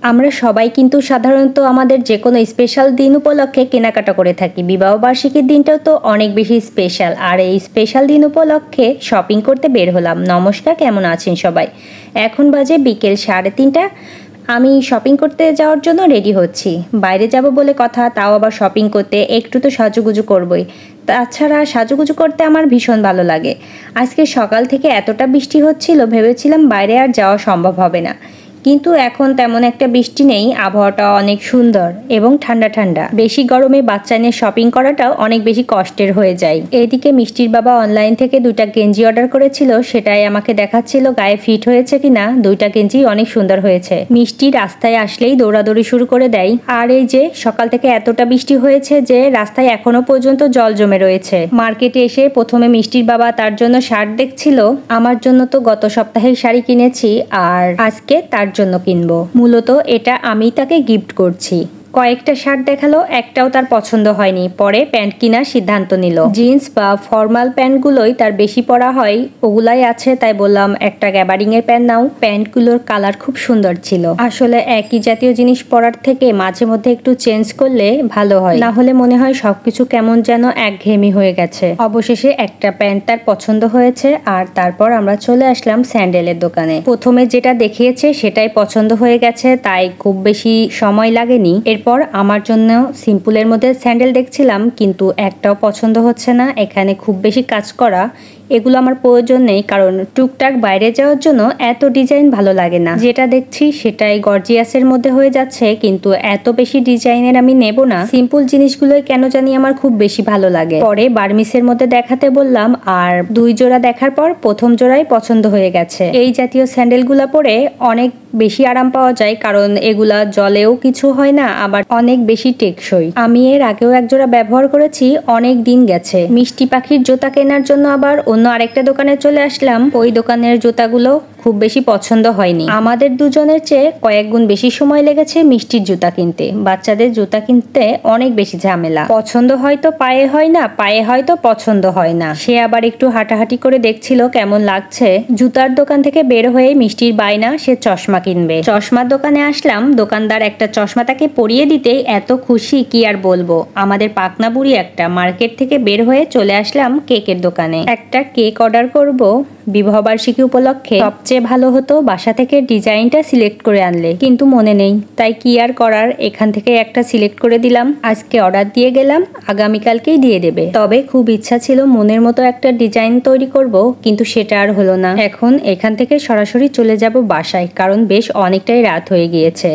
আমরা সবাই কিন্তু সাধারণত আমাদের যে কোনো স্পেশাল দিন উপলক্ষে কেনাকাটা করে থাকি। বিবাহবার্ষিকীর দিনটাও তো অনেক বেশি স্পেশাল, আর এই স্পেশাল দিন উপলক্ষে শপিং করতে বের হলাম। নমস্কার, কেমন আছেন সবাই? এখন বাজে বিকেল 3:30। আমি শপিং করতে যাওয়ার জন্য রেডি হচ্ছি। বাইরে যাব বলে কথা, তাও আবার শপিং করতে একটু তো সাজুগুজু করবই। তাছাড়া সাজুগুজু করতে আমার ভীষণ ভালো লাগে। আজকে সকাল থেকে এতটা বৃষ্টি হচ্ছিল, ভেবেছিলাম বাইরে আর যাওয়া সম্ভব হবে না, কিন্তু এখন তেমন একটা বৃষ্টি নেই। আবহাওয়াটা অনেক সুন্দর এবং ঠান্ডা ঠান্ডা। বেশি গরমে বাচ্চা নিয়ে শপিং করাটাও অনেক বেশি কষ্টের হয়ে যায়। এইদিকে মিষ্টির বাবা অনলাইন থেকে 2টা গেঞ্জি অর্ডার করেছিল, সেটাই আমাকে দেখাচ্ছিল গায়ে ফিট হয়েছে কিনা। 2টা গেঞ্জি অনেক সুন্দর হয়েছে। মিষ্টি রাস্তায় আসলেই দৌড়াদৌড়ি শুরু করে দেয়। আর এই যে সকাল থেকে এতটা বৃষ্টি হয়েছে যে রাস্তায় এখনো পর্যন্ত জল জমে রয়েছে। মার্কেটে এসে প্রথমে মিষ্টির বাবা তার জন্য শার্ট দেখছিল। আমার জন্য তো গত সপ্তাহেই শাড়ি কিনেছি, আর আজকে তার জন্য কিনবো। মূলত এটা আমি তাকে গিফট করছি। কয়েকটা শার্ট দেখালো, একটাও তার পছন্দ হয়নি। পরে প্যান্ট কেনার সিদ্ধান্ত নিল। জিন্স বা ফর্মাল প্যান্টগুলোই তার বেশি পরা হয়, ওগুলাই আছে। তাই বললাম একটা গ্যাবারিং এর প্যান্ট নাও। প্যান্টগুলোর কালার খুব সুন্দর ছিল। আসলে একই জাতীয় জিনিস পরার থেকে মাঝে মধ্যে একটু চেঞ্জ করলে ভালো হয়, না হলে মনে হয় সবকিছু কেমন যেন একঘেয়েমি হয়ে গেছে। অবশেষে একটা প্যান্ট তার পছন্দ হয়েছে, আর তারপর আমরা চলে আসলাম স্যান্ডেলের দোকানে। প্রথমে যেটা দেখিয়েছে সেটাই পছন্দ হয়ে গেছে, তাই খুব বেশি সময় লাগেনি। এরপর আমার জন্য সিম্পলের মধ্যে স্যান্ডেল দেখছিলাম, কিন্তু একটাও পছন্দ হচ্ছে না। এখানে খুব বেশি কাজ করা, এগুলো আমার প্রয়োজন নেই, কারণ টুকটাক বাইরে যাওয়ার জন্য এত ডিজাইন ভালো লাগে না। যেটা দেখছি সেটাই গর্জিয়াসের মধ্যে হয়ে যাচ্ছে, কিন্তু এত বেশি ডিজাইনের আমি নেব না। সিম্পল জিনিসগুলোই কেন জানি আমার খুব বেশি ভালো লাগে। পরে বার্মিসের মধ্যে দেখাতে বললাম, আর 2 জোড়া দেখার পর প্রথম জোড়াই পছন্দ হয়ে গেছে। এই জাতীয় স্যান্ডেলগুলো পরে অনেক বেশি আরাম পাওয়া যায়, কারণ এগুলা জলেও কিছু হয় না, আবার অনেক বেশি টেকসই। আমি এর আগেও এক জোড়া ব্যবহার করেছি, অনেক দিন গেছে। মিষ্টি পাখির জুতা কেনার জন্য আবার অন্য আরেকটা দোকানে চলে আসলাম। ওই দোকানের জুতাগুলো খুব বেশি পছন্দ হয়নি। আমাদের দুজনের চেয়ে কয়েক গুণ বেশি সময় লেগেছে মিষ্টির জুতা কিনতে। বাচ্চাদের জুতা কিনতে অনেক বেশি ঝামেলা। পছন্দ হয়তো পায়ে হয় না, পায়ে হয়তো পছন্দ হয় না। সে আবার একটু হাঁটাহাঁটি করে দেখছিল কেমন লাগছে। জুতার দোকান থেকে বের হয়ে মিষ্টির বায়না সে চশমা কিনবে। চশমার দোকানে আসলাম, দোকানদার একটা চশমা তাকে পরিয়ে দিতে এত খুশি কি আর বলবো। আমাদের পাকনা বুড়ি একটা। মার্কেট থেকে বের হয়ে চলে আসলাম কেকের দোকানে। একটা কেক অর্ডার করব বিবাহবার্ষিকী উপলক্ষে। সবচেয়ে ভালো হতো বাসা থেকে ডিজাইনটা সিলেক্ট করে আনলে, কিন্তু মনে নেই, তাই কি আর করার, এখান থেকে একটা সিলেক্ট করে দিলাম। আজকে অর্ডার দিয়ে গেলাম, আগামীকালকেই দিয়ে দেবে। তবে খুব ইচ্ছা ছিল মনের মতো একটা ডিজাইন তৈরি করব, কিন্তু সেটা আর হলো না। এখন এখান থেকে সরাসরি চলে যাব বাসায়, কারণ বেশ অনেকটাই রাত হয়ে গিয়েছে।